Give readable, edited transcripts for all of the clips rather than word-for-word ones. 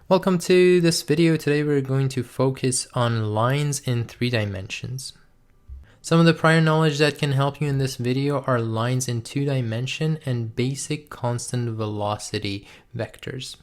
Welcome to this video. Today we're going to focus on lines in 3 dimensions. Some of the prior knowledge that can help you in this video are lines in 2 dimension and basic constant velocity vectors.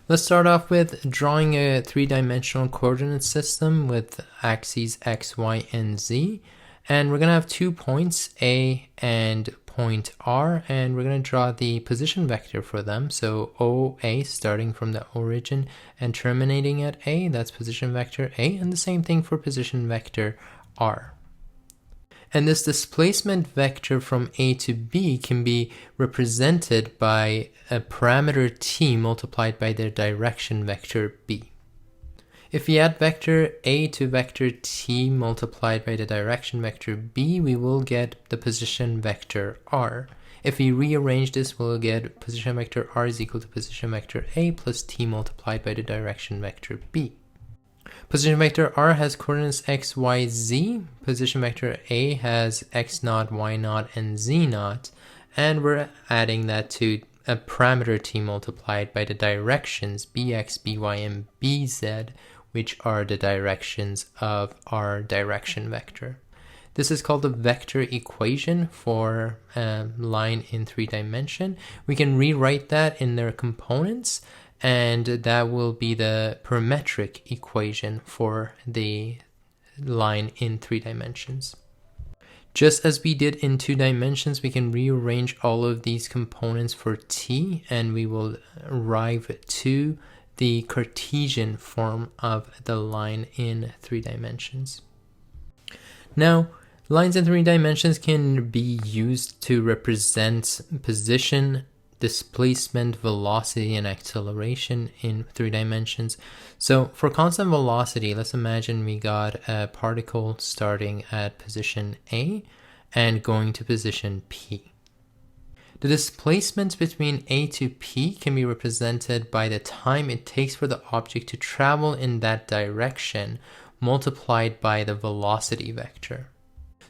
Let's start off with drawing a 3-dimensional coordinate system with axes x, y, and z. And we're going to have 2 points, A and point R, and we're going to draw the position vector for them. So OA starting from the origin and terminating at A, that's position vector A, and the same thing for position vector R. And this displacement vector from A to B can be represented by a parameter t multiplied by their direction vector B. If we add vector A to vector t multiplied by the direction vector B, we will get the position vector R. If we rearrange this, we'll get position vector R is equal to position vector A plus t multiplied by the direction vector B. Position vector R has coordinates x, y, z. Position vector A has x naught, y naught, and z naught. And we're adding that to a parameter t multiplied by the directions bx, by, and bz, which are the directions of our direction vector. This is called the vector equation for a line in 3 dimension. We can rewrite that in their components, and that will be the parametric equation for the line in 3 dimensions. Just as we did in 2 dimensions, we can rearrange all of these components for t, and we will arrive to the Cartesian form of the line in 3 dimensions. Now, lines in 3 dimensions can be used to represent position, displacement, velocity, and acceleration in 3 dimensions. So for constant velocity, let's imagine we got a particle starting at position A and going to position P. The displacement between A to P can be represented by the time it takes for the object to travel in that direction multiplied by the velocity vector.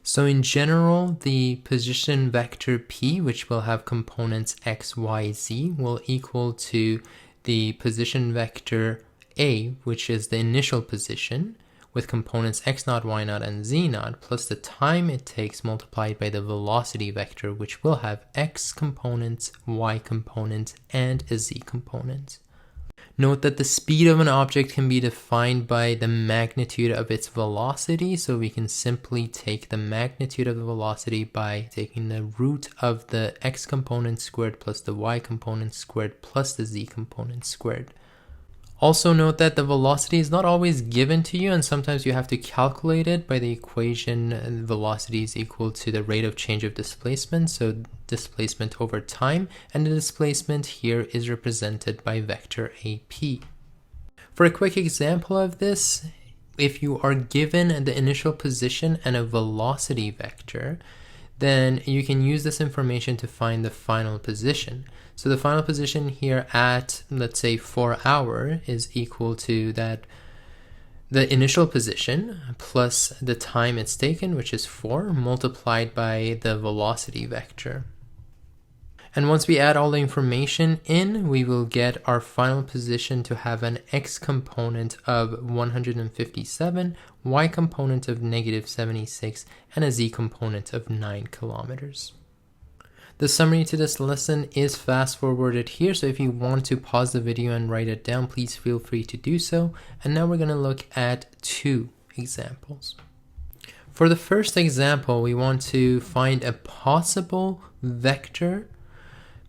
So in general, the position vector P, which will have components x, y, z, will equal to the position vector A, which is the initial position, with components x naught, y naught, and z naught, plus the time it takes multiplied by the velocity vector, which will have x components, y components, and a z component. Note that the speed of an object can be defined by the magnitude of its velocity, so we can simply take the magnitude of the velocity by taking the root of the x component squared plus the y component squared plus the z component squared. Also note that the velocity is not always given to you, and sometimes you have to calculate it by the equation velocity is equal to the rate of change of displacement, so displacement over time, and the displacement here is represented by vector AP. For a quick example of this, if you are given the initial position and a velocity vector, then you can use this information to find the final position. So the final position here at, let's say, 4 hours is equal to that the initial position plus the time it's taken, which is 4, multiplied by the velocity vector. And once we add all the information in, we will get our final position to have an x component of 157, y component of -76, and a z component of 9 kilometers. The summary to this lesson is fast forwarded here, so if you want to pause the video and write it down, please feel free to do so. And now we're going to look at 2 examples. For the first example, we want to find a possible vector,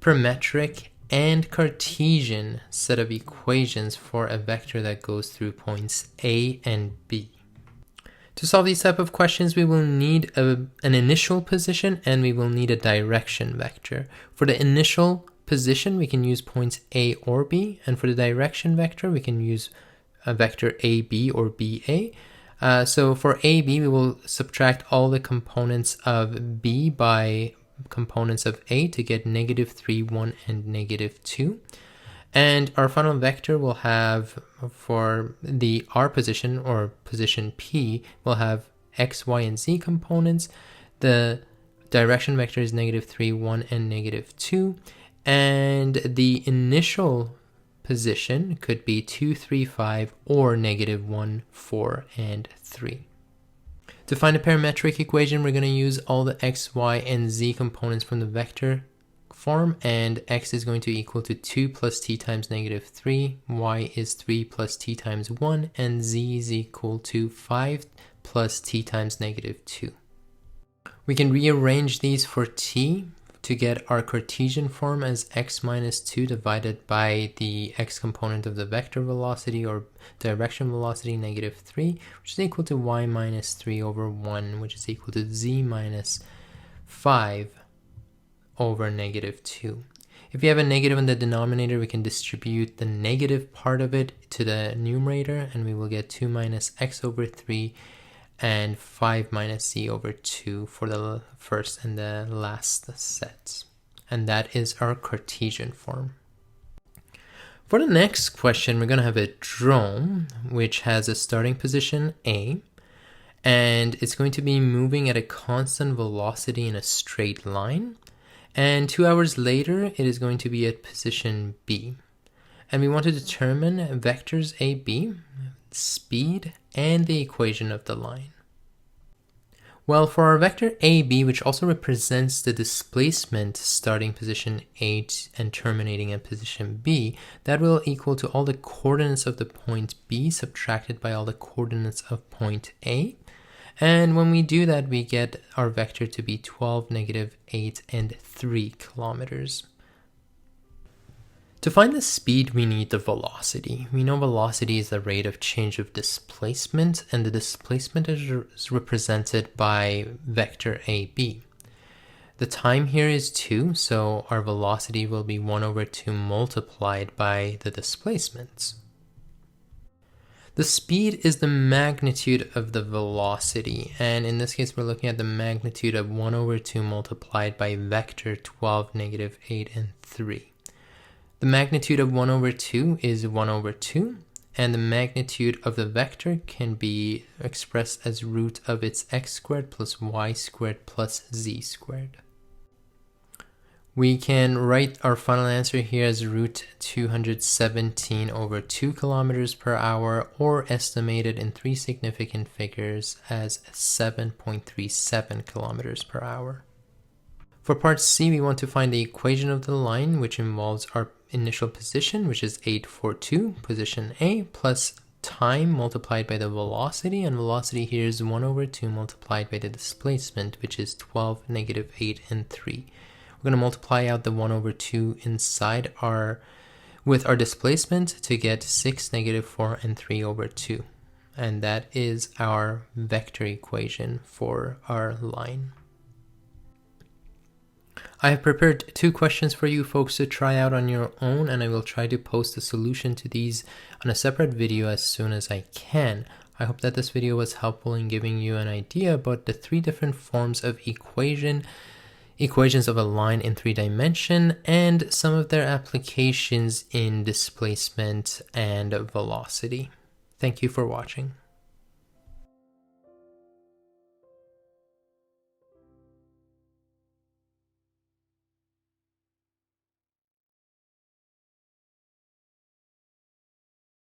parametric, and Cartesian set of equations for a vector that goes through points A and B. To solve these type of questions, we will need an initial position and we will need a direction vector. For the initial position, we can use points A or B, and for the direction vector, we can use a vector AB or BA. So for AB, we will subtract all the components of B by components of A to get -3, 1, and -2. And our final vector will have, for the R position or position P, will have x, y, and z components. The direction vector is -3, 1, and -2. And the initial position could be 2, 3, 5, or negative 1, 4, and 3. To find a parametric equation, we're going to use all the x, y, and z components from the vector form, and x is going to equal to 2 plus t times negative 3, y is 3 plus t times 1, and z is equal to 5 plus t times negative 2. We can rearrange these for t to get our Cartesian form as x minus 2 divided by the x component of the vector velocity or direction velocity, negative 3, which is equal to y minus 3 over 1, which is equal to z minus 5 over negative 2. If you have a negative in the denominator, we can distribute the negative part of it to the numerator, and we will get 2 minus x over 3 and 5 minus z over 2 for the first and the last sets. And that is our Cartesian form. For the next question, we're going to have a drone, which has a starting position A, and it's going to be moving at a constant velocity in a straight line. And 2 hours later, it is going to be at position B. And we want to determine vectors A, B, speed, and the equation of the line. Well, for our vector AB, which also represents the displacement starting position A and terminating at position B, that will equal to all the coordinates of the point B subtracted by all the coordinates of point A. And when we do that, we get our vector to be 12, negative 8, and 3 kilometers. To find the speed, we need the velocity. We know velocity is the rate of change of displacement, and the displacement is represented by vector AB. The time here is 2, so our velocity will be 1 over 2 multiplied by the displacement. The speed is the magnitude of the velocity, and in this case we're looking at the magnitude of 1 over 2 multiplied by vector 12, negative 8, and 3. The magnitude of 1 over 2 is 1 over 2, and the magnitude of the vector can be expressed as root of its x squared plus y squared plus z squared. We can write our final answer here as root 217 over 2 kilometers per hour, or estimated in 3 significant figures as 7.37 kilometers per hour. For part C, we want to find the equation of the line, which involves our initial position, which is 842, position A, plus time multiplied by the velocity, and velocity here is 1 over 2 multiplied by the displacement, which is 12, negative 8, and 3. We're going to multiply out the 1 over 2 inside with our displacement to get 6, negative 4, and 3 over 2. And that is our vector equation for our line. I have prepared 2 questions for you folks to try out on your own, and I will try to post a solution to these on a separate video as soon as I can. I hope that this video was helpful in giving you an idea about the 3 different forms of equations of a line in 3 dimensions, and some of their applications in displacement and velocity. Thank you for watching.